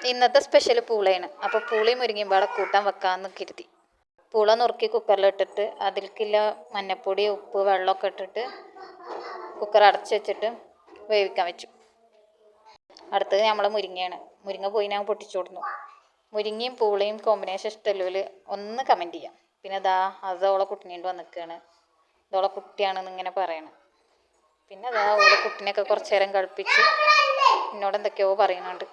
ഇന്നത്തെ സ്പെഷ്യൽ പൂളയാണ്. അപ്പോൾ പൂളയും മുരിങ്ങയും പാടെ കൂട്ടാൻ വെക്കാമെന്ന് കരുതി. പൂള നുറുക്കി കുക്കറിലിട്ടിട്ട് അതിലേക്കുള്ള മഞ്ഞപ്പൊടി ഉപ്പ് വെള്ളമൊക്കെ ഇട്ടിട്ട് കുക്കർ അടച്ച് വെച്ചിട്ട് വേവിക്കാൻ വെച്ചു. അടുത്തത് നമ്മളെ മുരിങ്ങയാണ്. മുരിങ്ങ പോയി ഞാൻ പൊട്ടിച്ചു കൊടുന്നു. മുരിങ്ങയും പൂളയും കോമ്പിനേഷൻ ഇഷ്ടമല്ലോ ഒന്ന് കമൻറ്റ് ചെയ്യാം. പിന്നെ അതോളെ കുട്ടിനീണ്ട് വന്നിക്കുകയാണ്. ഇതോളെ കുട്ടിയാണെന്ന് ഇങ്ങനെ പറയണം. പിന്നെ ഓളെ കുട്ടീനെയൊക്കെ കുറച്ച് നേരം കളിപ്പിച്ച് എന്നോട് എന്തൊക്കെയോ പറയുന്നുണ്ട്.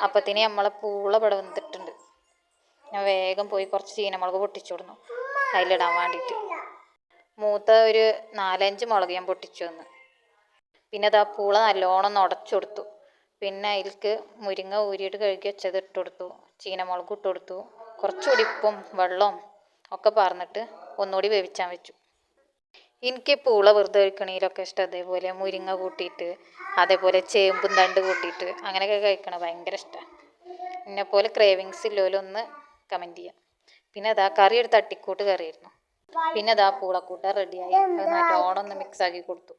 അപ്പത്തിന് നമ്മളെ പൂള ഇവിടെ വന്നിട്ടുണ്ട്. ഞാൻ വേഗം പോയി കുറച്ച് ചീനമുളക് പൊട്ടിച്ചു കൊടുന്നു അതിലിടാൻ വേണ്ടിയിട്ട്. മൂത്ത ഒരു 4-5 മുളക് ഞാൻ പൊട്ടിച്ചു വന്നു. പിന്നെ പൂള നല്ലോണം ഉടച്ചു കൊടുത്തു. പിന്നെ അതിലേക്ക് മുരിങ്ങ ഊരിയിട്ട് കഴുകി വെച്ചത് ഇട്ട് കൊടുത്തു. ചീനമുളക് ഇട്ട് കൊടുത്തു. കുറച്ചുകൂടി ഉപ്പും വെള്ളവും ഒക്കെ പറഞ്ഞിട്ട് ഒന്നുകൂടി വേവിച്ചാൻ വെച്ചു. എനിക്ക് പൂള വെറുതെ കഴിക്കണതിലൊക്കെ ഇഷ്ടം അതേപോലെ മുരിങ്ങ കൂട്ടിയിട്ട് അതേപോലെ ചേമ്പും തണ്ട് കൂട്ടിയിട്ട് അങ്ങനെയൊക്കെ കഴിക്കണ ഭയങ്കര ഇഷ്ടമാണ്. എന്നെപ്പോലെ ക്രേവിങ്സ് ഇല്ലോലൊന്ന് കമൻറ്റ് ചെയ്യാം. പിന്നെ കറി ഒരു തട്ടിക്കൂട്ട് കറിയായിരുന്നു. പിന്നെ പൂളക്കൂട്ട റെഡിയായി. അത് നല്ലോണം ഒന്ന് മിക്സാക്കി കൊടുത്തു.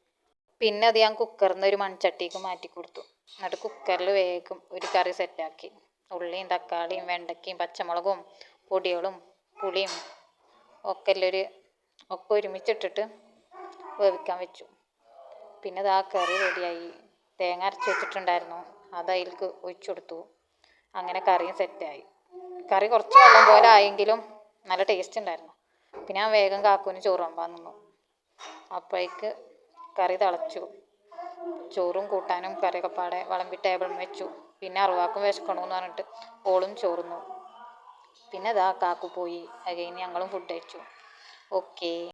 പിന്നെ ഞാൻ കുക്കറിൽ നിന്ന് ഒരു മൺചട്ടിക്ക് മാറ്റി കൊടുത്തു. എന്നിട്ട് കുക്കറിൽ വേഗം ഒരു കറി സെറ്റാക്കി. ഉള്ളിയും തക്കാളിയും വെണ്ടയ്ക്കയും പച്ചമുളകും പൊടികളും പുളിയും ഒക്കെ ഒരുമിച്ചിട്ടിട്ട് വേവിക്കാൻ വെച്ചു. പിന്നെ കറി റെഡിയായി. തേങ്ങ അരച്ച് വെച്ചിട്ടുണ്ടായിരുന്നു, അത് അതിലേക്ക് ഒഴിച്ചു കൊടുത്തു. അങ്ങനെ കറിയും സെറ്റായി. കറി കുറച്ച് വെള്ളം പോലെ ആയെങ്കിലും നല്ല ടേസ്റ്റ് ഉണ്ടായിരുന്നു. പിന്നെ ഞാൻ വേഗം കാക്കൂന് ചോറ് വിളമ്പാൻ നിന്നു. അപ്പോഴേക്ക് കറി തിളച്ചു. ചോറും കൂട്ടാനും കറിയൊക്കെ പാടെ വിളമ്പി ടേബിളിൽ വെച്ചു. പിന്നെ അറുവാക്കും വിശക്കണമെന്ന് പറഞ്ഞിട്ട് ഓളും ചോറുന്നു. പിന്നെ കാക്കു പോയി. അത് കഴിഞ്ഞ് ഞങ്ങളും ഫുഡ് കഴിച്ചു. ഓക്കേ.